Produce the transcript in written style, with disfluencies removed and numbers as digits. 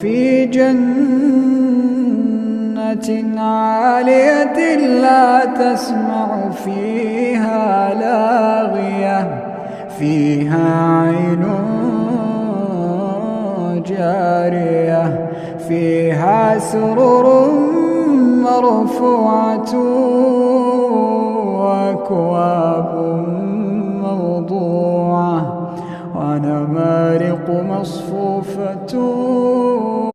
في جنة عالية لا تسمع فيها لاغية فيها عين جارية فيها سرر مرفوعة وأكواب موضوعة ونمارق مصفوفة